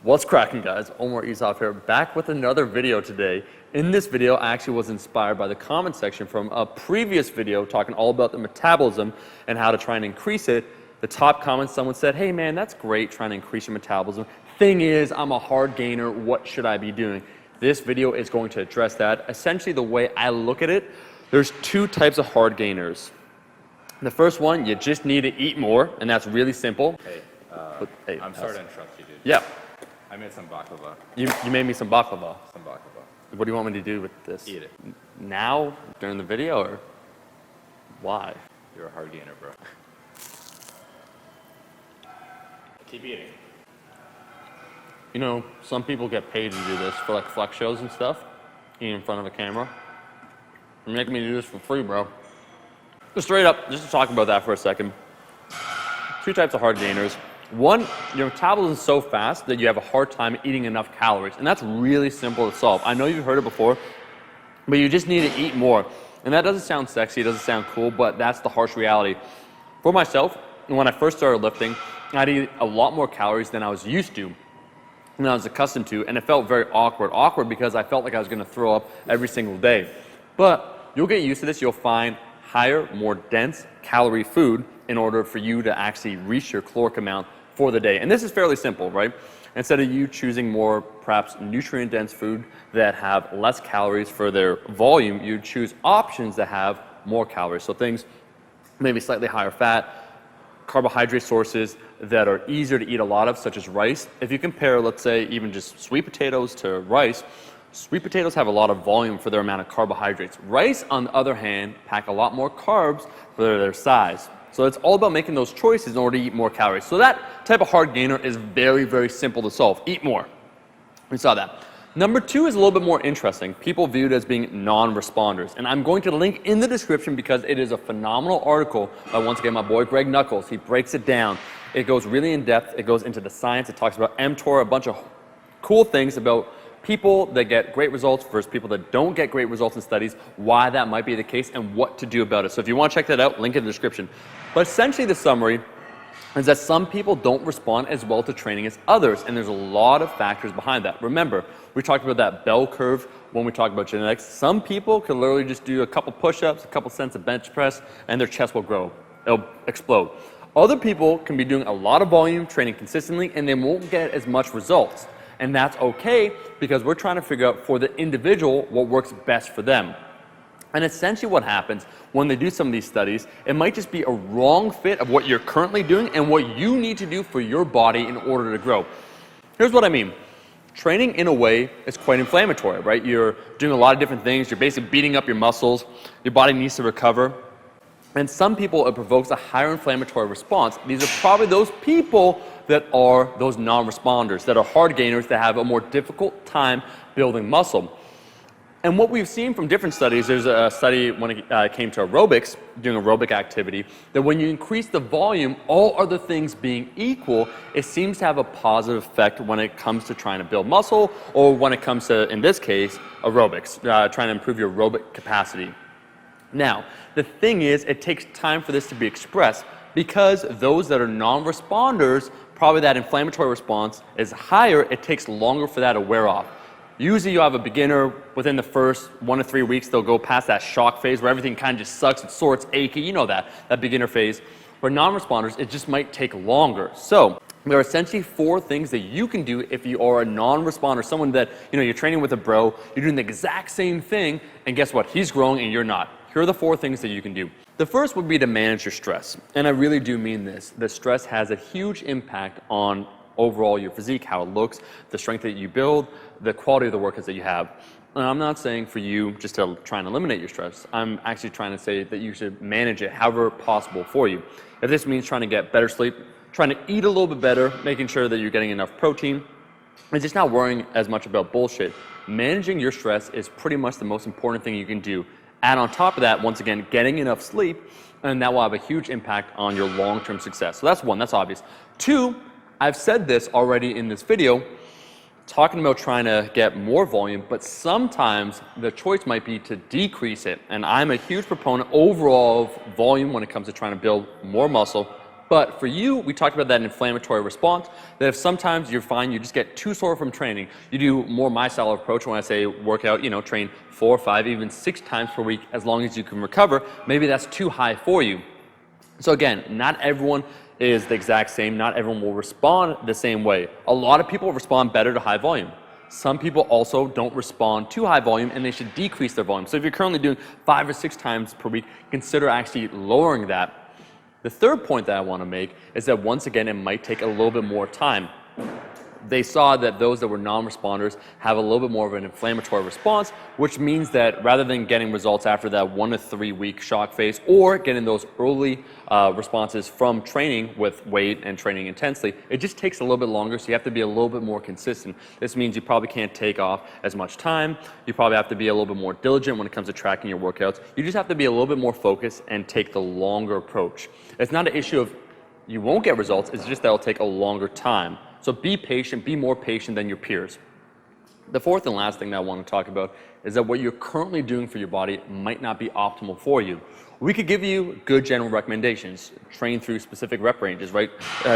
What's cracking, guys? Omar Isaf here, back with another video today. In this video, I actually was inspired by the comment section from a previous video talking all about the metabolism and how to try and increase it. The top comment, someone said, hey man, that's great trying to increase your metabolism. Thing is, I'm a hard gainer, what should I be doing? This video is going to address that. Essentially, the way I look at it, there's two types of hard gainers. The first one, you just need to eat more, and that's really simple. Hey, I'm sorry to interrupt you, dude. Yeah. I made some baklava. You made me some baklava. Some baklava. What do you want me to do with this? Eat it. Now? During the video, or why? You're a hard gainer, bro. Keep eating. You know, some people get paid to do this for like flex shows and stuff, eating in front of a camera. You're making me do this for free, bro. Just straight up, just to talk about that for a second. Two types of hard gainers. One, your metabolism is so fast that you have a hard time eating enough calories, and that's really simple to solve. I know you've heard it before, but you just need to eat more. And that doesn't sound sexy, it doesn't sound cool, but that's the harsh reality. For myself, when I first started lifting, I'd eat a lot more calories than I was used to, and I was accustomed to, and it felt very awkward. Awkward because I felt like I was gonna throw up every single day. But you'll get used to this, you'll find higher, more dense calorie food in order for you to actually reach your caloric amount for the day. And this is fairly simple, right? Instead of you choosing more perhaps nutrient-dense food that have less calories for their volume, you choose options that have more calories. So things maybe slightly higher fat, carbohydrate sources that are easier to eat a lot of, such as rice. If you compare, let's say, even just sweet potatoes to rice, sweet potatoes have a lot of volume for their amount of carbohydrates. Rice, on the other hand, pack a lot more carbs for their size. So it's all about making those choices in order to eat more calories. So that type of hard gainer is very, very simple to solve. Eat more. We saw that. Number two is a little bit more interesting. People viewed as being non-responders. And I'm going to link in the description because it is a phenomenal article by, once again, my boy Greg Nuckols. He breaks it down. It goes really in depth. It goes into the science. It talks about mTOR, a bunch of cool things about people that get great results versus people that don't get great results in studies, why that might be the case, and what to do about it. So if you want to check that out, link in the description. But essentially the summary is that some people don't respond as well to training as others, and there's a lot of factors behind that. Remember, we talked about that bell curve when we talked about genetics. Some people can literally just do a couple push-ups, a couple sets of bench press, and their chest will grow. It'll explode. Other people can be doing a lot of volume, training consistently, and they won't get as much results. And that's okay because we're trying to figure out for the individual what works best for them. And essentially what happens when they do some of these studies, it might just be a wrong fit of what you're currently doing and what you need to do for your body in order to grow. Here's what I mean. Training in a way is quite inflammatory, right? You're doing a lot of different things. You're basically beating up your muscles. Your body needs to recover. And some people, it provokes a higher inflammatory response. These are probably those people that are those non-responders, that are hard gainers, that have a more difficult time building muscle. And what we've seen from different studies, there's a study when it came to aerobics, doing aerobic activity, that when you increase the volume, all other things being equal, it seems to have a positive effect when it comes to trying to build muscle, or when it comes to, in this case, aerobics, trying to improve your aerobic capacity. Now, the thing is, it takes time for this to be expressed because those that are non-responders, probably that inflammatory response is higher, it takes longer for that to wear off. Usually you have a beginner, within the first 1 to 3 weeks, they'll go past that shock phase where everything kind of just sucks, it's sore, it's achy, you know that beginner phase. For non-responders, it just might take longer. So, there are essentially 4 things that you can do if you are a non-responder, someone that, you're training with a bro, you're doing the exact same thing, and guess what, he's growing and you're not. Here are the 4 things that you can do. The first would be to manage your stress. And I really do mean this. The stress has a huge impact on overall your physique, how it looks, the strength that you build, the quality of the workouts that you have. And I'm not saying for you just to try and eliminate your stress. I'm actually trying to say that you should manage it however possible for you. If this means trying to get better sleep, trying to eat a little bit better, making sure that you're getting enough protein, and just not worrying as much about bullshit. Managing your stress is pretty much the most important thing you can do. Add on top of that, once again, getting enough sleep, and that will have a huge impact on your long-term success. So that's 1, that's obvious. 2, I've said this already in this video, talking about trying to get more volume, but sometimes the choice might be to decrease it. And I'm a huge proponent overall of volume when it comes to trying to build more muscle, But for you, we talked about that inflammatory response, that if sometimes you're fine, you just get too sore from training, you do more my style approach when I say workout, train 4, 5, even 6 times per week as long as you can recover, maybe that's too high for you. So again, not everyone is the exact same, not everyone will respond the same way. A lot of people respond better to high volume. Some people also don't respond to high volume and they should decrease their volume. So if you're currently doing 5 or 6 times per week, consider actually lowering that. The third point that I want to make is that once again, it might take a little bit more time. They saw that those that were non-responders have a little bit more of an inflammatory response, which means that rather than getting results after that 1 to 3 week shock phase or getting those early responses from training with weight and training intensely, it just takes a little bit longer, so you have to be a little bit more consistent. This means you probably can't take off as much time. You probably have to be a little bit more diligent when it comes to tracking your workouts. You just have to be a little bit more focused and take the longer approach. It's not an issue of you won't get results, it's just that it'll take a longer time. So be patient, be more patient than your peers. The fourth and last thing that I want to talk about is that what you're currently doing for your body might not be optimal for you. We could give you good general recommendations. Train through specific rep ranges, right?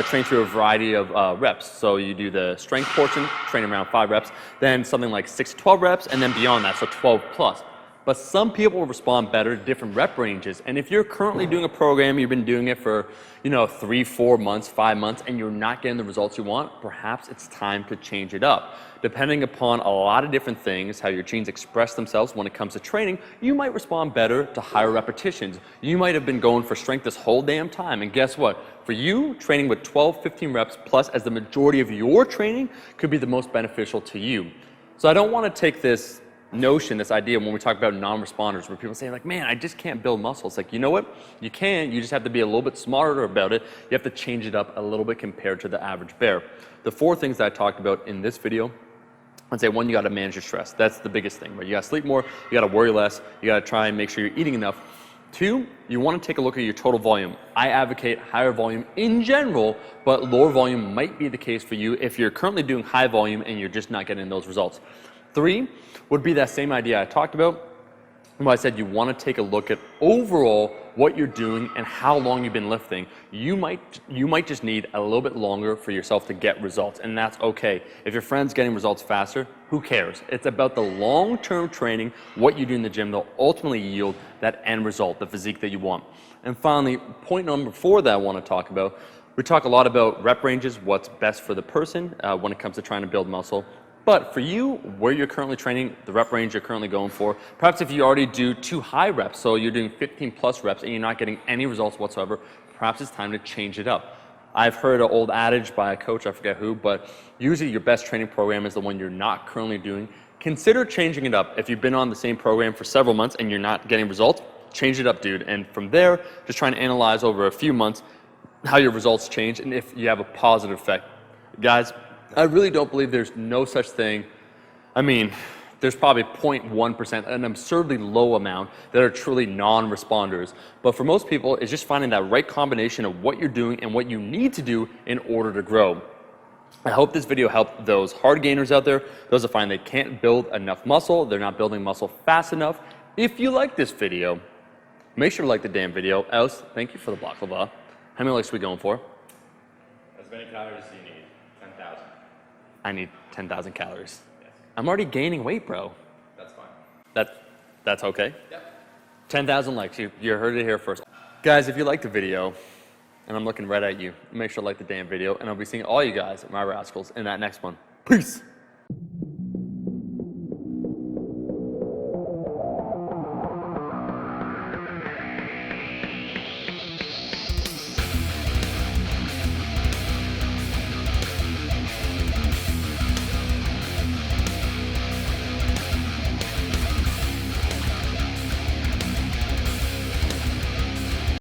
Train through a variety of reps. So you do the strength portion, train around 5 reps, then something like 6 to 12 reps, and then beyond that, so 12 plus. But some people will respond better to different rep ranges. And if you're currently doing a program, you've been doing it for 3, 4 months, 5 months, and you're not getting the results you want, perhaps it's time to change it up. Depending upon a lot of different things, how your genes express themselves when it comes to training, you might respond better to higher repetitions. You might have been going for strength this whole damn time, and guess what? For you, training with 12, 15 reps plus as the majority of your training could be the most beneficial to you. So I don't want to take this notion, this idea when we talk about non-responders where people say like, man, I just can't build muscle. It's like, you know what? You can, you just have to be a little bit smarter about it. You have to change it up a little bit compared to the average bear. The 4 things that I talked about in this video, I'd say 1, you got to manage your stress. That's the biggest thing, right? You got to sleep more, you got to worry less, you got to try and make sure you're eating enough. 2, you want to take a look at your total volume. I advocate higher volume in general, but lower volume might be the case for you if you're currently doing high volume and you're just not getting those results. 3 would be that same idea I talked about. When I said you want to take a look at overall what you're doing and how long you've been lifting. You might just need a little bit longer for yourself to get results, and that's okay. If your friend's getting results faster, who cares? It's about the long-term training, what you do in the gym, that'll ultimately yield that end result, the physique that you want. And finally, point number 4 that I want to talk about, we talk a lot about rep ranges, what's best for the person when it comes to trying to build muscle. But for you, where you're currently training, the rep range you're currently going for, perhaps if you already do too high reps, so you're doing 15 plus reps and you're not getting any results whatsoever, perhaps it's time to change it up. I've heard an old adage by a coach, I forget who, but usually your best training program is the one you're not currently doing. Consider changing it up. If you've been on the same program for several months and you're not getting results, change it up, dude. And from there, just try and analyze over a few months how your results change and if you have a positive effect. Guys, I really don't believe there's no such thing. I mean, there's probably 0.1%, an absurdly low amount that are truly non-responders. But for most people, it's just finding that right combination of what you're doing and what you need to do in order to grow. I hope this video helped those hard gainers out there, those that find they can't build enough muscle, they're not building muscle fast enough. If you like this video, make sure to like the damn video. Else, thank you for the baklava. How many likes are we going for? As many calories as you need. 10,000. I need 10,000 calories. Yes. I'm already gaining weight, bro. That's fine. That's okay? Yep. 10,000 likes. You heard it here first. Guys, if you liked the video, and I'm looking right at you, make sure to like the damn video, and I'll be seeing all you guys, my rascals, in that next one. Peace.